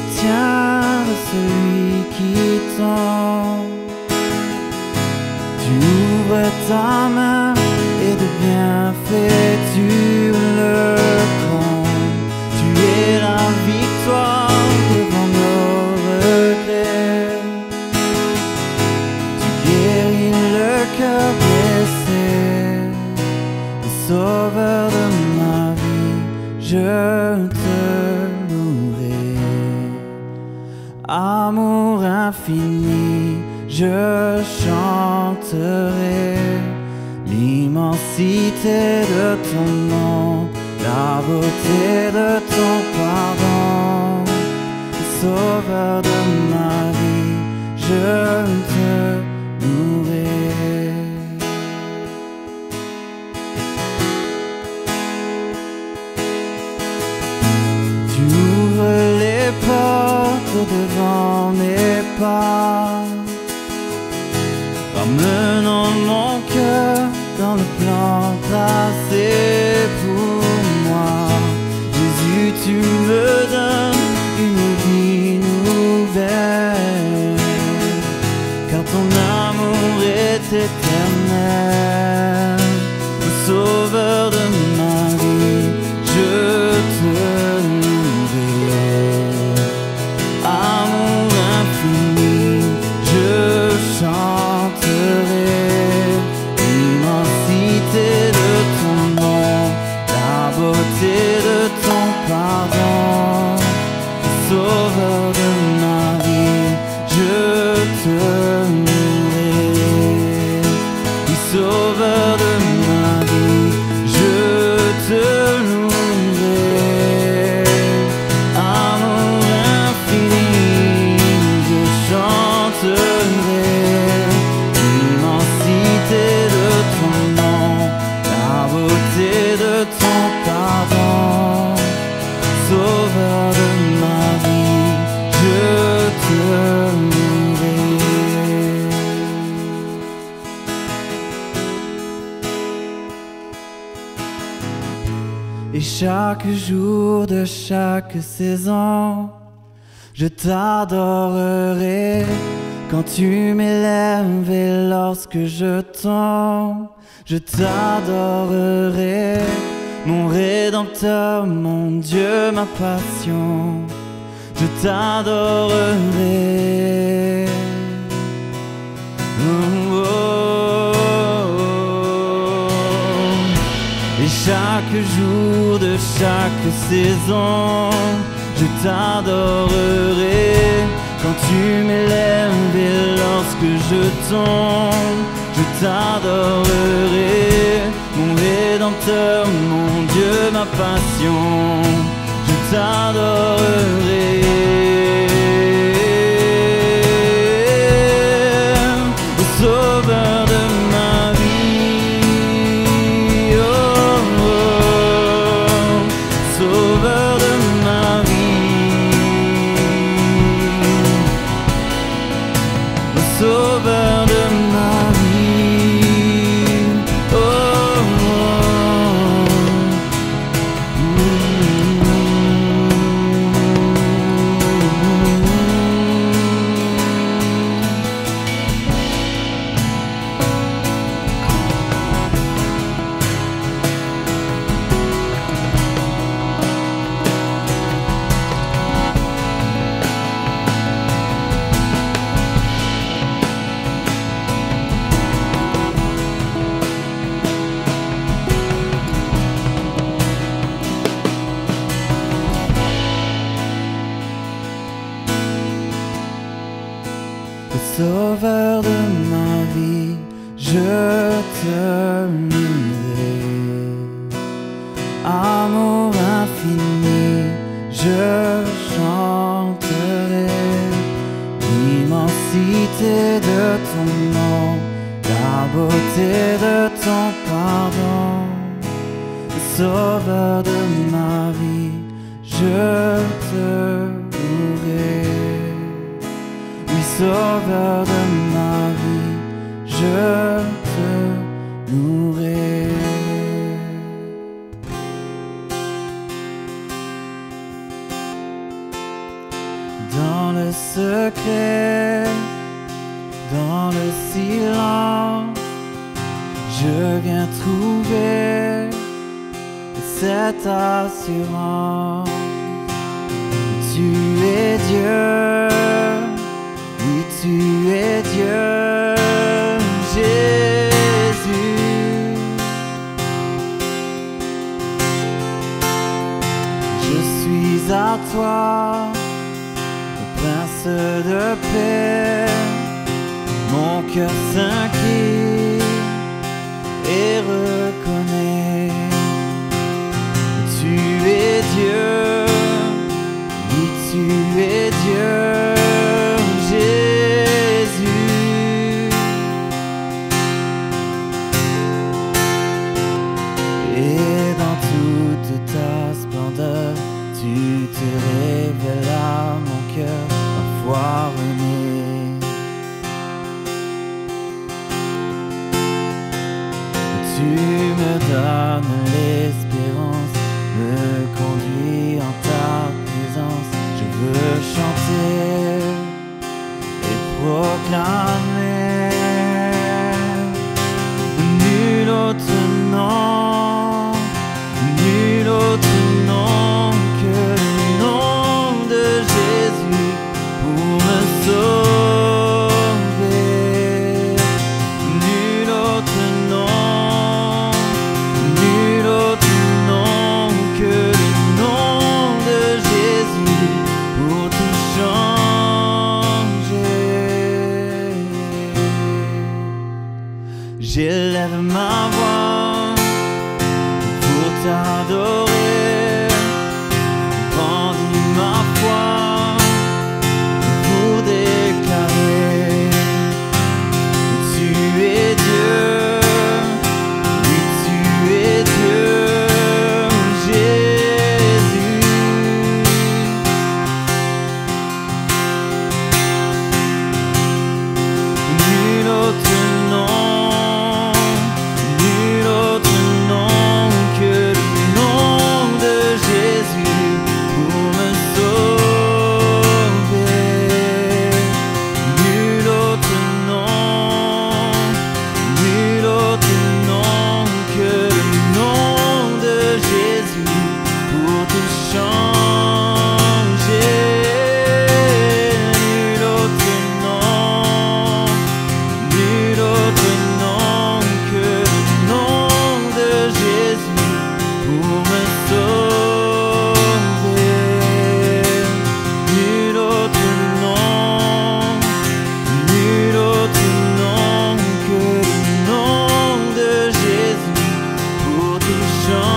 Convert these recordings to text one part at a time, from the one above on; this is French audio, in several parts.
soutien de celui qui tend. Tu ouvres ta main et de bienfaits tu le combles. Tu es la victoire devant nos regrets. Tu guéris le cœur blessé, le sauveur de ma vie, je te louerai. Amour infini, je chanterai l'immensité de ton nom, la beauté de ton pardon. Sauveur de ma vie, je te louerai. Tu ouvres les portes devant mes pas, ramenant mon cœur dans le plan tracé pour moi. Jésus, tu me donnes une vie nouvelle, car ton amour est éternel. Le sauveur de ma vie, je te louerai. Amour infini, je chanterai l'immensité de ton nom, la beauté de ton pardon. Sauveur de ma vie, je te louerai. Oui, sauveur de ma vie, je te louerai. Amour infini, je chanterai l'immensité de ton nom, la beauté de ton pardon. Sauveur de ma vie, je te louerai. Et chaque jour de chaque saison, je t'adorerai. Quand tu m'élèves et lorsque je tombe, je t'adorerai. Mon Rédempteur, mon Dieu, ma passion, je t'adorerai. Oh, oh, oh. Et chaque jour de chaque saison, je t'adorerai. Quand tu m'élèves et lorsque je tombe, je t'adorerai. Mon Rédempteur, mon Dieu, ma passion, je t'adorerai. Le sauveur de ma vie, oh, oh, sauveur de ma vie, le sauveur de ma vie, oh, oh. Le sauveur de ma vie, je te louerai. Amour infini, je chanterai l'immensité de ton nom, la beauté de ton pardon. Le sauveur de ma vie, je te louerai. Oui, sauveur de ma vie, je te louerai. dans le secret, dans le silence, je viens trouver cette assurance. Tu es Dieu, oui tu es Dieu, Jésus. Je suis à toi, le prince de paix, mon cœur s'inquiète et reconnaît. Tu es Dieu, oui tu es Dieu, Jésus. Et dans toute ta splendeur, tu te révèles à mon cœur, parfois rené. Tu me donnes l'espérance, me conduis en ta présence. Je veux chanter et proclamer nul autre nom, nul autre nom que le nom de Jésus pour me sauver. Nul autre nom, nul autre nom que le nom de Jésus pour tout changer. J'élève ma voix pour t'adorer, brandis ma foi pour déclarer tu es Dieu, oui tu es Dieu, Jésus. Nul autre nom, nul autre nom que le nom de Jésus pour me sauver. Nul autre nom, nul autre nom que le nom de Jésus pour tout changer. Nul autre nom, nul autre nom que le nom de Jésus pour me sauver. Nul autre nom, nul autre nom que le nom de Jésus pour tout changer.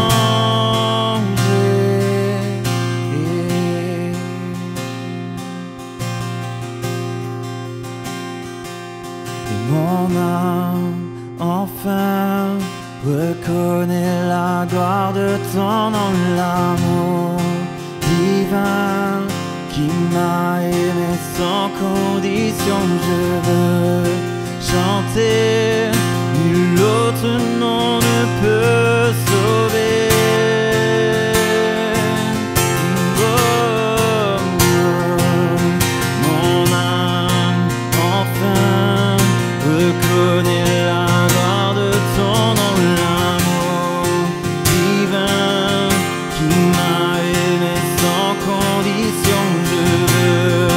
Et mon âme enfin reconnaît la gloire de ton nom, l'amour divin qui m'a aimé sans condition. Je veux chanter, nul autre nom ne peut sauver. Oh, oh, mon âme enfin reconnaît la gloire de ton nom, l'amour divin qui m'a aimé sans condition. Je veux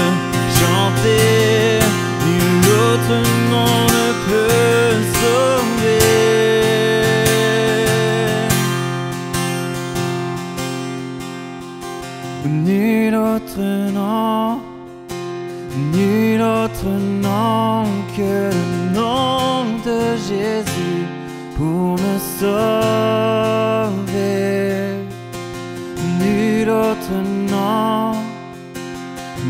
chanter, nul autre nom ne peut sauver. Nul autre nom, nul autre nom que le nom de Jésus pour me sauver. Nul autre nom,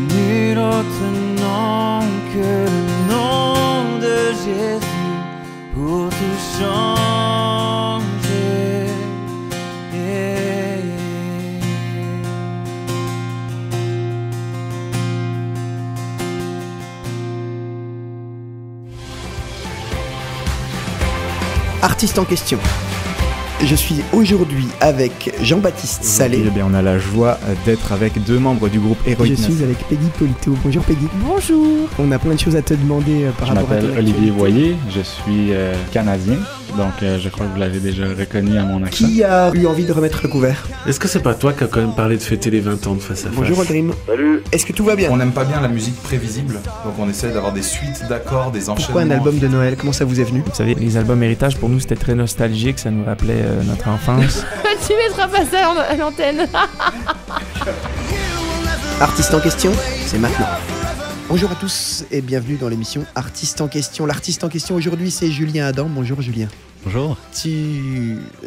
nul autre nom que le nom de Jésus pour tout changer. Artiste en question. Je suis aujourd'hui avec Jean-Baptiste Salé. Eh bien, on a la joie d'être avec deux membres du groupe Héroïque. Je suis avec Peggy Polito. Bonjour Peggy. Bonjour. On a plein de choses à te demander par rapport à ton Je m'appelle Olivier Voyer, je suis canadien, donc je crois que vous l'avez déjà reconnu à mon accent. Qui a eu envie de remettre le couvert? Est-ce que c'est pas toi qui as quand même parlé de fêter les 20 ans de Face à Face? Bonjour Aldrim. Salut. Est-ce que tout va bien? On n'aime pas bien la musique prévisible, donc on essaie d'avoir des suites d'accords, des enchaînements. Pourquoi un album de Noël? Comment ça vous est venu? Vous savez, les albums héritage, pour nous, c'était très nostalgique, ça nous rappelait notre enfance. Tu mettras pas ça à l'antenne. Artiste en question, c'est maintenant. Bonjour à tous et bienvenue dans l'émission Artiste en question. L'artiste en question aujourd'hui, c'est Julien Adam. Bonjour Julien. Bonjour.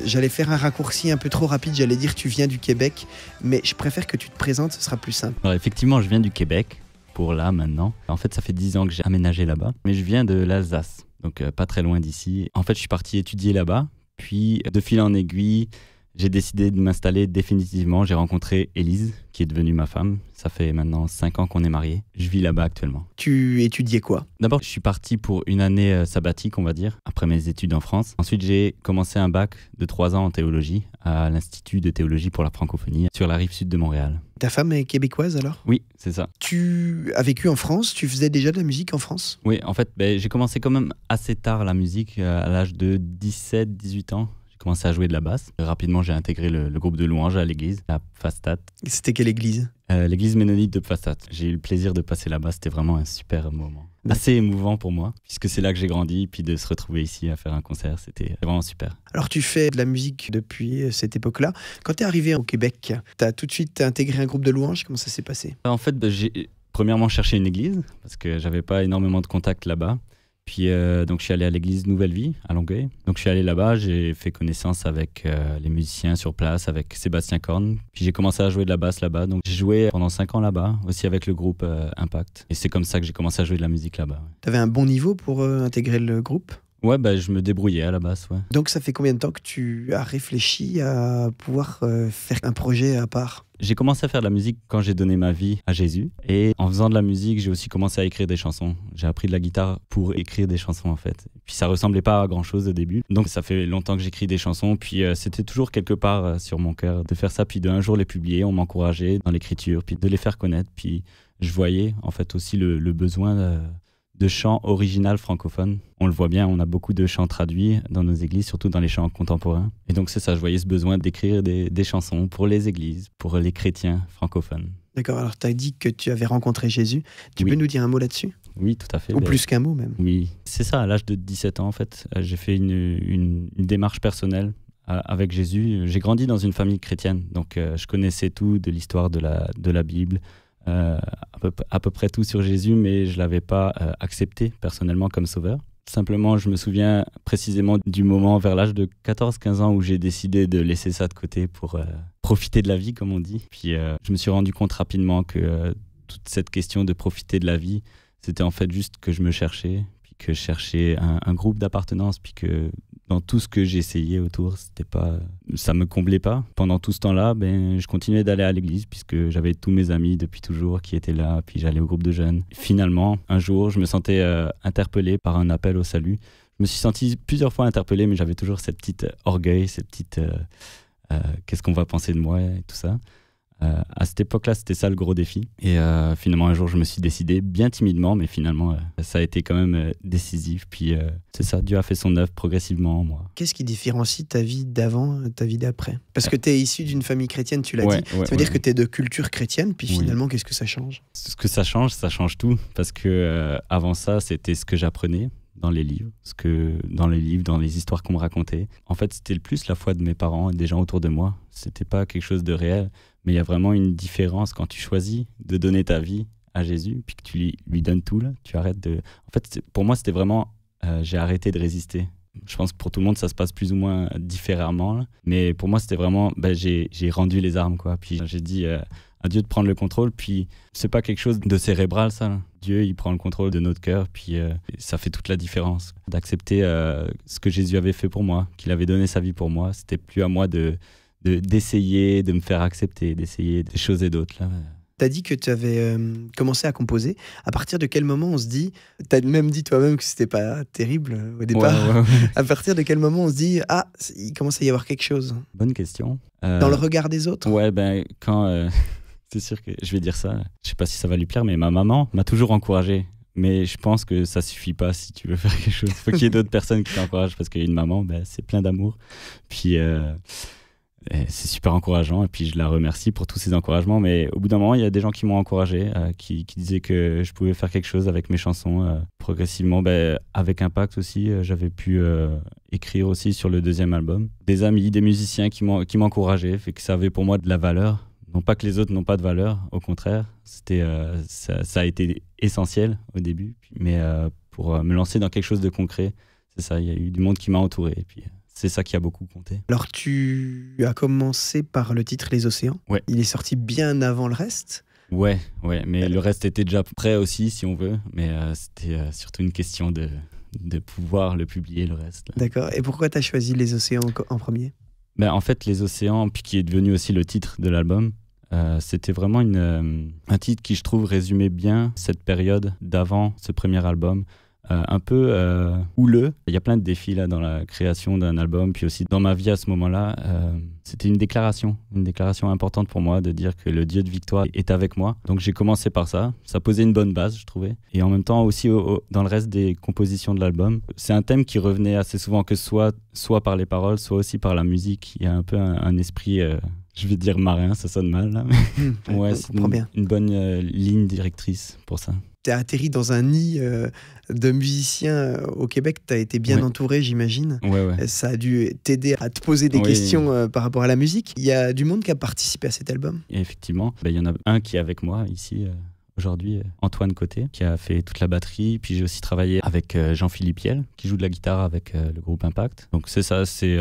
J'allais faire un raccourci un peu trop rapide, j'allais dire tu viens du Québec, mais je préfère que tu te présentes, ce sera plus simple. Alors effectivement, je viens du Québec, pour là maintenant. En fait, ça fait 10 ans que j'ai aménagé là-bas, mais je viens de l'Alsace, donc pas très loin d'ici. En fait, je suis parti étudier là-bas, puis de fil en aiguille, j'ai décidé de m'installer définitivement. J'ai rencontré Élise, qui est devenue ma femme. Ça fait maintenant 5 ans qu'on est mariés. Je vis là-bas actuellement. Tu étudiais quoi? D'abord, je suis parti pour une année sabbatique, on va dire, après mes études en France. Ensuite, j'ai commencé un bac de 3 ans en théologie à l'Institut de théologie pour la francophonie sur la rive sud de Montréal. Ta femme est québécoise alors? Oui, c'est ça. Tu as vécu en France? Tu faisais déjà de la musique en France? Oui, en fait, j'ai commencé quand même assez tard la musique, à l'âge de 17-18 ans. J'ai commencé à jouer de la basse. Rapidement, j'ai intégré le groupe de louanges à l'église, à Pfastatt. C'était quelle église? L'église ménonite de Pfastatt. J'ai eu le plaisir de passer là-bas, c'était vraiment un super moment. Assez émouvant pour moi, puisque c'est là que j'ai grandi, puis de se retrouver ici à faire un concert, c'était vraiment super. Alors tu fais de la musique depuis cette époque-là. Quand tu es arrivé au Québec, tu as tout de suite intégré un groupe de louanges, comment ça s'est passé? En fait, j'ai premièrement cherché une église, parce que j'avais pas énormément de contacts là-bas. Puis donc je suis allé à l'église Nouvelle Vie à Longueuil. Donc je suis allé là-bas, j'ai fait connaissance avec les musiciens sur place, avec Sébastien Korn. Puis j'ai commencé à jouer de la basse là-bas. Donc j'ai joué pendant 5 ans là-bas, aussi avec le groupe Impact. Et c'est comme ça que j'ai commencé à jouer de la musique là-bas. Ouais. T'avais un bon niveau pour intégrer le groupe? Ouais, je me débrouillais à la basse, ouais. Donc ça fait combien de temps que tu as réfléchi à pouvoir faire un projet à part? J'ai commencé à faire de la musique quand j'ai donné ma vie à Jésus. Et en faisant de la musique, j'ai aussi commencé à écrire des chansons. J'ai appris de la guitare pour écrire des chansons, en fait. Puis ça ressemblait pas à grand-chose au début. Donc ça fait longtemps que j'écris des chansons. Puis c'était toujours quelque part sur mon cœur de faire ça. Puis d'un jour les publier, on m'encourageait dans l'écriture. Puis de les faire connaître. Puis je voyais en fait aussi le besoin de chants originaux francophones. On le voit bien, on a beaucoup de chants traduits dans nos églises, surtout dans les chants contemporains. Et donc c'est ça, je voyais ce besoin d'écrire des chansons pour les églises, pour les chrétiens francophones. D'accord, alors tu as dit que tu avais rencontré Jésus. Tu peux nous dire un mot là-dessus? Oui, tout à fait. Ou plus qu'un mot même. Oui, c'est ça, à l'âge de 17 ans en fait, j'ai fait une démarche personnelle avec Jésus. J'ai grandi dans une famille chrétienne, donc je connaissais tout de l'histoire de la Bible, à peu près tout sur Jésus, mais je ne l'avais pas accepté personnellement comme sauveur. Simplement, je me souviens précisément du moment vers l'âge de 14-15 ans où j'ai décidé de laisser ça de côté pour profiter de la vie, comme on dit. Puis je me suis rendu compte rapidement que toute cette question de profiter de la vie, c'était en fait juste que je me cherchais, puis que je cherchais un groupe d'appartenance, puis que dans tout ce que j'essayais autour, ça me comblait pas. Pendant tout ce temps-là, je continuais d'aller à l'église puisque j'avais tous mes amis depuis toujours qui étaient là, puis j'allais au groupe de jeunes. Finalement, un jour, je me sentais interpellé par un appel au salut. Je me suis senti plusieurs fois interpellé, mais j'avais toujours cette petite orgueil, cette petite qu'est-ce qu'on va penser de moi et tout ça. À cette époque-là, c'était ça le gros défi. Et finalement, un jour, je me suis décidé, bien timidement, mais finalement, ça a été quand même décisif. Puis c'est ça, Dieu a fait son œuvre progressivement en moi. Qu'est-ce qui différencie ta vie d'avant et ta vie d'après? Parce que tu es issu d'une famille chrétienne, tu l'as dit. Ça veut dire que tu es de culture chrétienne, puis finalement, qu'est-ce que ça change? Ce que ça change tout. Parce que avant ça, c'était ce que j'apprenais dans les livres, dans les histoires qu'on me racontait. En fait, c'était le plus la foi de mes parents et des gens autour de moi. C'était pas quelque chose de réel. Mais il y a vraiment une différence quand tu choisis de donner ta vie à Jésus, puis que tu lui donnes tout, là. Tu arrêtes de... En fait, pour moi, c'était vraiment... j'ai arrêté de résister. Je pense que pour tout le monde, ça se passe plus ou moins différemment, là. Mais pour moi, c'était vraiment... j'ai rendu les armes, quoi. Puis j'ai dit à Dieu de prendre le contrôle, puis c'est pas quelque chose de cérébral, ça, là. Dieu, il prend le contrôle de notre cœur, puis ça fait toute la différence. D'accepter ce que Jésus avait fait pour moi, qu'il avait donné sa vie pour moi, c'était plus à moi d'essayer de me faire accepter, d'essayer des choses et d'autres, là. Tu as dit que tu avais commencé à composer. À partir de quel moment on se dit, tu as même dit toi-même que c'était pas terrible au départ. Ouais. À partir de quel moment on se dit, ah, il commence à y avoir quelque chose Bonne question. dans le regard des autres? Ouais, ben quand... c'est sûr que je vais dire ça. Je sais pas si ça va lui plaire, mais ma maman m'a toujours encouragé. Mais je pense que ça suffit pas si tu veux faire quelque chose. Faut qu'il y ait d'autres personnes qui t'encouragent parce qu'une maman, ben, c'est plein d'amour. Puis c'est super encourageant. Et puis je la remercie pour tous ces encouragements. Mais au bout d'un moment, il y a des gens qui m'ont encouragé, qui disaient que je pouvais faire quelque chose avec mes chansons. Progressivement, ben, avec Impact aussi, j'avais pu écrire aussi sur le deuxième album. Des amis, des musiciens qui m'encourageaient, fait que ça avait pour moi de la valeur. Non pas que les autres n'ont pas de valeur, au contraire, ça a été essentiel au début, mais pour me lancer dans quelque chose de concret, c'est ça, il y a eu du monde qui m'a entouré, et puis c'est ça qui a beaucoup compté. Alors tu as commencé par le titre Les Océans. Ouais. Il est sorti bien avant le reste. Ouais, mais le reste était déjà prêt aussi, si on veut, mais c'était surtout une question de pouvoir le publier, le reste. Là. D'accord. Et pourquoi tu as choisi Les Océans en premier? Ben, en fait, Les Océans, puis qui est devenu aussi le titre de l'album, c'était vraiment un titre qui, je trouve, résumait bien cette période d'avant ce premier album. Un peu houleux. Il y a plein de défis là, dans la création d'un album, puis aussi dans ma vie à ce moment-là. C'était une déclaration importante pour moi de dire que le Dieu de victoire est avec moi. Donc j'ai commencé par ça. Ça posait une bonne base, je trouvais. Et en même temps aussi dans le reste des compositions de l'album, c'est un thème qui revenait assez souvent, que soit par les paroles, soit aussi par la musique. Il y a un peu un esprit... je vais dire marin, ça sonne mal, là. Mais ouais, c'est une bonne ligne directrice pour ça. Tu as atterri dans un nid de musiciens au Québec. Tu as été bien entouré, j'imagine. Ouais. Ça a dû t'aider à te poser des questions par rapport à la musique. Il y a du monde qui a participé à cet album. Et effectivement, il y en a un qui est avec moi ici aujourd'hui, Antoine Côté, qui a fait toute la batterie. Puis j'ai aussi travaillé avec Jean-Philippe Hiel, qui joue de la guitare avec le groupe Impact. Donc c'est ça, c'est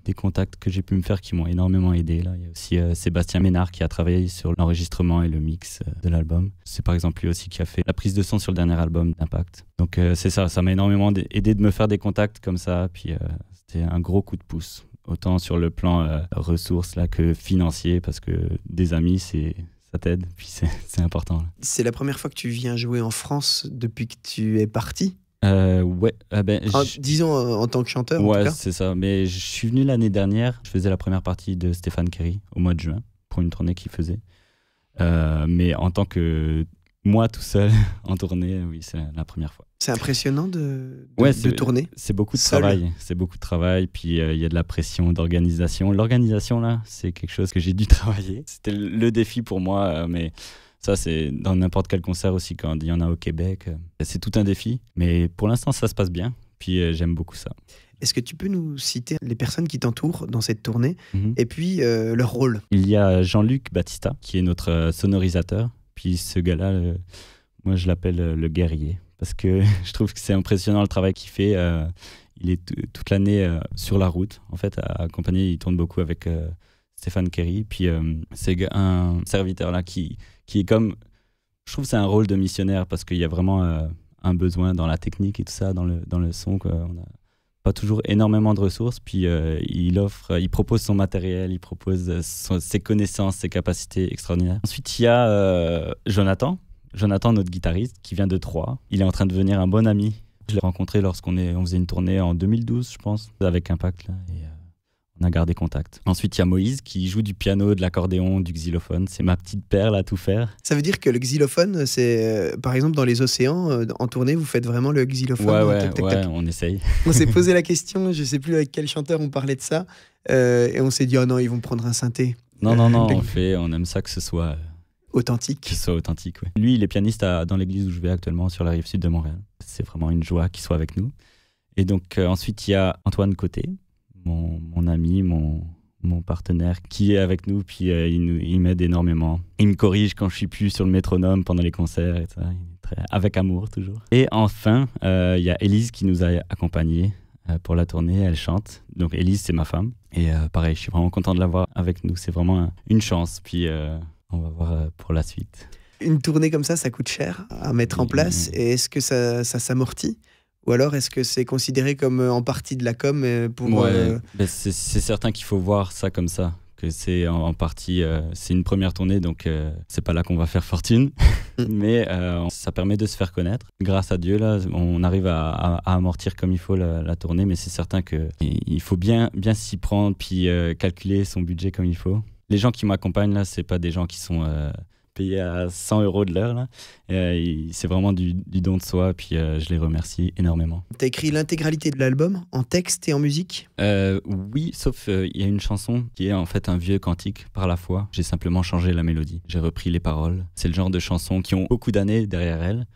des contacts que j'ai pu me faire qui m'ont énormément aidé. Là. Il y a aussi Sébastien Ménard qui a travaillé sur l'enregistrement et le mix de l'album. C'est par exemple lui aussi qui a fait la prise de son sur le dernier album d'Impact. Donc c'est ça m'a énormément aidé de me faire des contacts comme ça. Puis c'était un gros coup de pouce, autant sur le plan ressources là, que financier, parce que des amis, ça t'aide, puis c'est important. Là. C'est la première fois que tu viens jouer en France depuis que tu es parti? Ouais. Disons en tant que chanteur, en tout cas. C'est ça. Mais je suis venu l'année dernière. Je faisais la première partie de Stéphane Kerry au mois de juin, pour une tournée qu'il faisait. Mais en tant que moi tout seul en tournée, oui, c'est la première fois. C'est impressionnant de tourner. C'est beaucoup de travail. C'est beaucoup de travail. Puis il y a de la pression d'organisation. L'organisation, là, c'est quelque chose que j'ai dû travailler. C'était le défi pour moi. Mais ça, c'est dans n'importe quel concert aussi, quand il y en a au Québec. C'est tout un défi. Mais pour l'instant, ça se passe bien. Puis j'aime beaucoup ça. Est-ce que tu peux nous citer les personnes qui t'entourent dans cette tournée et puis leur rôle? Il y a Jean-Luc Battista, qui est notre sonorisateur. Puis ce gars-là, moi, je l'appelle le guerrier. Parce que je trouve que c'est impressionnant le travail qu'il fait. Il est toute l'année sur la route. En fait, à accompagner, il tourne beaucoup avec Stéphane Kerry. Puis c'est un serviteur là qui est comme... Je trouve que c'est un rôle de missionnaire parce qu'il y a vraiment un besoin dans la technique et tout ça, dans le son. On n'a pas toujours énormément de ressources. Puis il propose son matériel, il propose ses connaissances, ses capacités extraordinaires. Ensuite, il y a Jonathan, notre guitariste, qui vient de Troyes. Il est en train de devenir un bon ami. Je l'ai rencontré lorsqu'on faisait une tournée en 2012, je pense, avec Impact. Là, et on a gardé contact. Ensuite, il y a Moïse, qui joue du piano, de l'accordéon, du xylophone. C'est ma petite perle à tout faire. Ça veut dire que le xylophone, c'est... par exemple, dans Les Océans, en tournée, vous faites vraiment le xylophone? Ouais, on essaye. On s'est posé la question, je ne sais plus avec quel chanteur on parlait de ça, et on s'est dit, oh non, ils vont prendre un synthé. Non, on aime ça que ce soit... authentique. Qu'il soit authentique, oui. Lui, il est pianiste dans l'église où je vais actuellement, sur la rive sud de Montréal. C'est vraiment une joie qu'il soit avec nous. Et donc, ensuite, il y a Antoine Côté, mon ami, mon partenaire, qui est avec nous, puis il m'aide énormément. Il me corrige quand je suis plus sur le métronome pendant les concerts, et ça. Avec amour, toujours. Et enfin, il y a Élise qui nous a accompagnés pour la tournée. Elle chante. Donc, Élise, c'est ma femme. Et pareil, je suis vraiment content de l'avoir avec nous. C'est vraiment une chance. Puis... on va voir pour la suite. Une tournée comme ça coûte cher à mettre en place. Et est-ce que ça s'amortit? Ou alors est-ce que c'est considéré comme en partie de la com pour... C'est certain qu'il faut voir ça comme ça. que c'est en partie, c'est une première tournée, donc c'est pas là qu'on va faire fortune, mais ça permet de se faire connaître. Grâce à Dieu, là, on arrive à amortir comme il faut la tournée, mais c'est certain qu'il faut bien s'y prendre, puis calculer son budget comme il faut. Les gens qui m'accompagnent, là, c'est pas des gens qui sont payés à 100 € de l'heure, là. C'est vraiment du don de soi, puis je les remercie énormément. T'as écrit l'intégralité de l'album, en texte et en musique? Oui, sauf il y a une chanson qui est en fait un vieux cantique par la foi. J'ai simplement changé la mélodie. J'ai repris les paroles. C'est le genre de chansons qui ont beaucoup d'années derrière elles,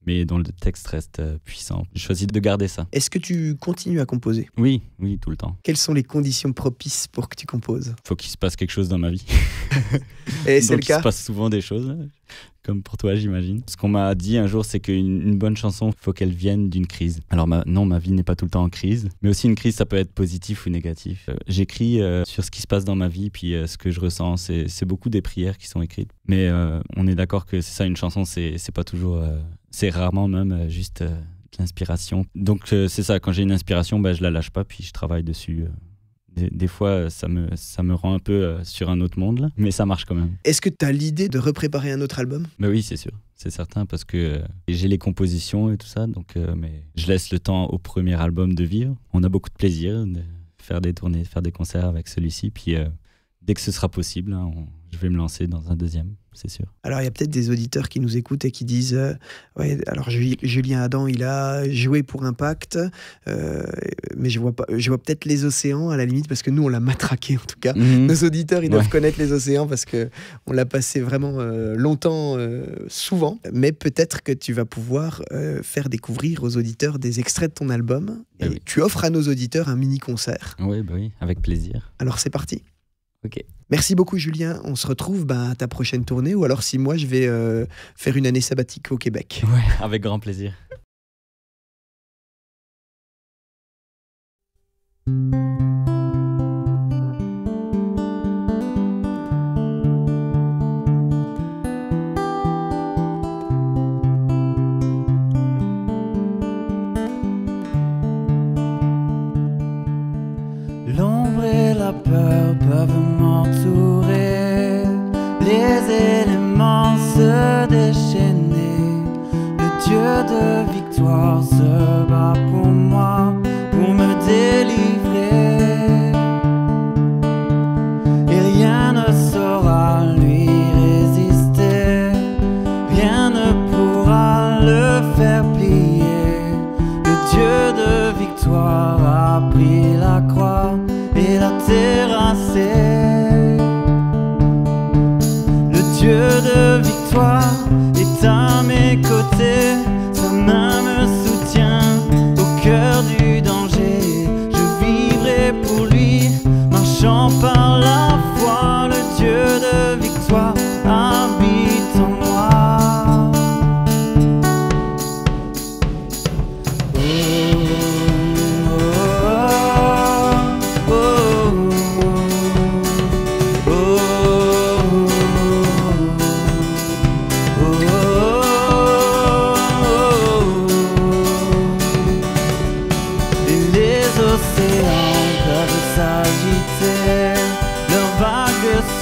mais dont le texte reste puissant. J'ai choisi de garder ça. Est-ce que tu continues à composer? Oui, tout le temps. Quelles sont les conditions propices pour que tu composes? Faut qu'il se passe quelque chose dans ma vie. Et c'est le cas? Il se passe souvent des choses, là, comme pour toi, j'imagine. Ce qu'on m'a dit un jour, c'est qu'une bonne chanson, faut qu'elle vienne d'une crise. Alors non, ma vie n'est pas tout le temps en crise, mais aussi une crise, ça peut être positif ou négatif. J'écris sur ce qui se passe dans ma vie, puis ce que je ressens. C'est beaucoup des prières qui sont écrites. Mais on est d'accord que c'est ça, une chanson, c'est pas toujours... c'est rarement même juste de l'inspiration. Donc c'est ça, quand j'ai une inspiration, je la lâche pas, puis je travaille dessus. Des fois, ça me rend un peu sur un autre monde, là, mais ça marche quand même. Est-ce que tu as l'idée de repréparer un autre album? Oui, c'est sûr, c'est certain, parce que j'ai les compositions et tout ça, donc, mais je laisse le temps au premier album de vivre. On a beaucoup de plaisir de faire des tournées, de faire des concerts avec celui-ci, puis dès que ce sera possible, hein, je vais me lancer dans un deuxième, c'est sûr. Alors, il y a peut-être des auditeurs qui nous écoutent et qui disent ouais, alors Julien Adam, il a joué pour Impact, mais je vois peut-être les Océans à la limite, parce que nous, on l'a matraqué en tout cas. Nos auditeurs, ils doivent connaître les Océans parce qu'on l'a passé vraiment longtemps, souvent. Mais peut-être que tu vas pouvoir faire découvrir aux auditeurs des extraits de ton album. Et tu offres à nos auditeurs un mini-concert. Oui, avec plaisir. Alors, c'est parti. Ok. Merci beaucoup Julien, on se retrouve à ta prochaine tournée, ou alors si moi je vais faire une année sabbatique au Québec. Ouais, avec grand plaisir. L'ombre et la peur peuvent m'entourer, les éléments se déchaîner. Le Dieu de victoire se bat pour moi, pour me délivrer. Et rien ne saura lui résister, rien ne pourra le faire plier. Le Dieu de victoire a pris la croix et l'a terrassé. Le Dieu de victoire est à mes côtés, sa main me soutient au cœur du danger. Je vivrai pour lui, marchant par la foi. Le Dieu de victoire habite en moi.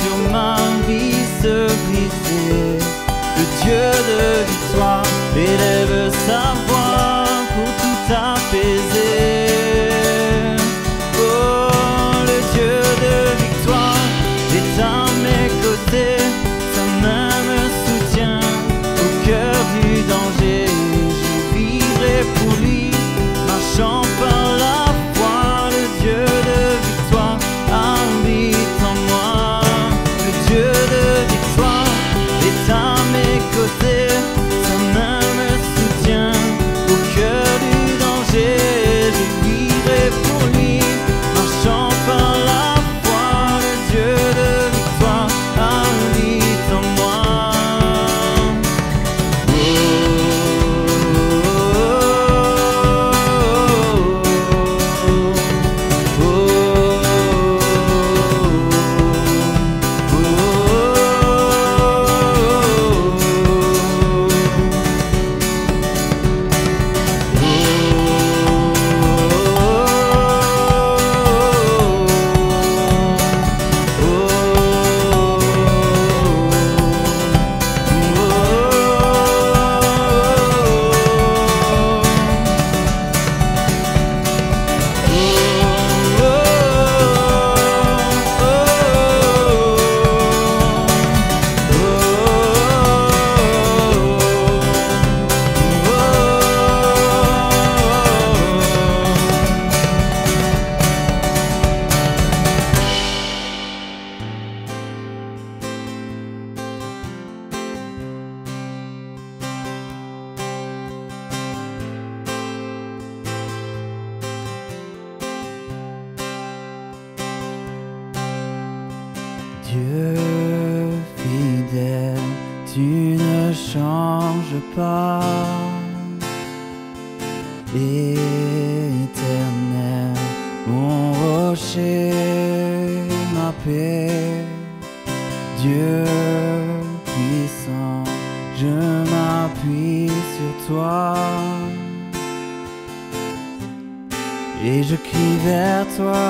Sur ma vie se briser. Le Dieu de victoire élève sa voix pour tout apaiser. Oh, le Dieu de victoire est à mes côtés, sa main me soutient au cœur du danger. Je vivrai pour lui, marchant par la foi. Le Dieu de victoire habite en moi. Dieu de victoire est à mes côtés, sa main me soutient Dieu fidèle, tu ne changes pas. Éternel, mon rocher, ma paix. Dieu puissant, je m'appuie sur toi. Et je crie vers toi,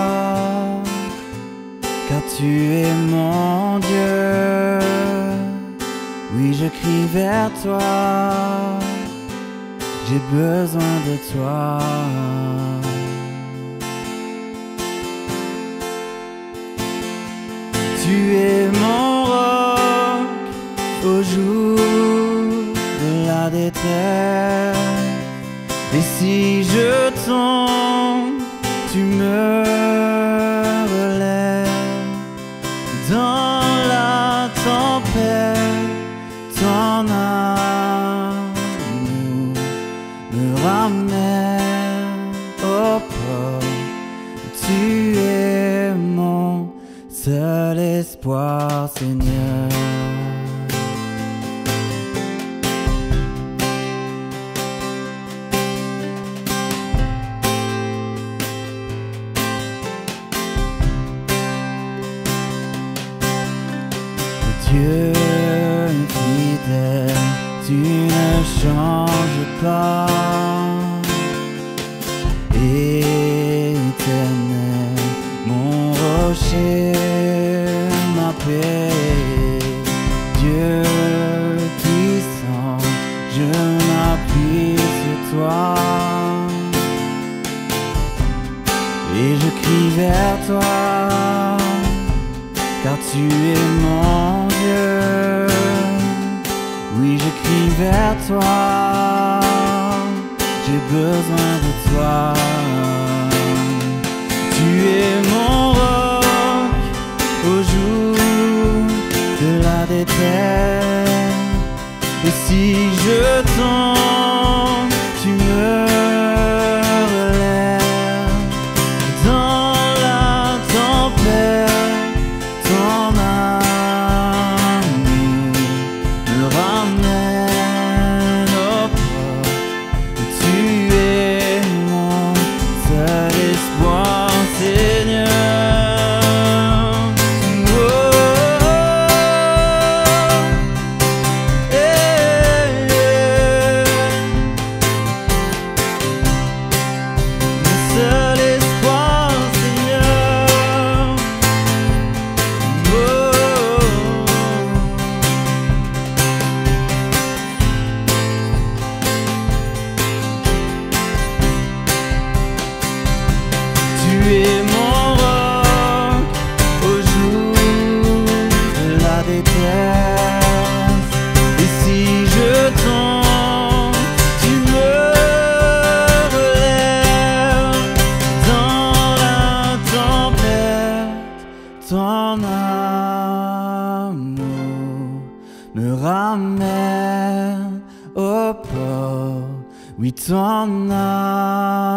car tu es mon Dieu. Oui, je crie vers toi, j'ai besoin de toi. Tu es mon roc au jour de la détresse. Et si je tombe, tu me relèves. Dans la tempête, ton amour me ramène au port. Tu es mon seul espoir, Seigneur. Dieu fidèle, tu ne changes pas. Éternel, mon rocher, ma paix. Dieu puissant, je m'appuie sur toi. Et je crie vers toi, car tu es mon Dieu. Oui, je crie vers toi, j'ai besoin de toi. Tu es mon roc au jour de la détresse. Et si je tombe, tu me relèves. Dans la tempête, ton amour me ramène au port. Tu es mon seul espoir, Seigneur. Oh, mon seul espoir, Seigneur. Oh, tu es mon roc au jour de la détresse. Et si je tombe, tu me relèves. Dans la tempête, ton amour me ramène au port. Oui, ton amour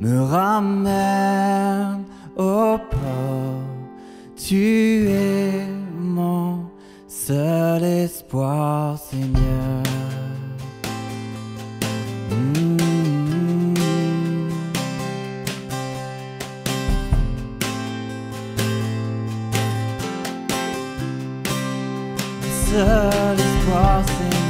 me ramène au port. Tu es mon seul espoir, Seigneur. Seul espoir, Seigneur.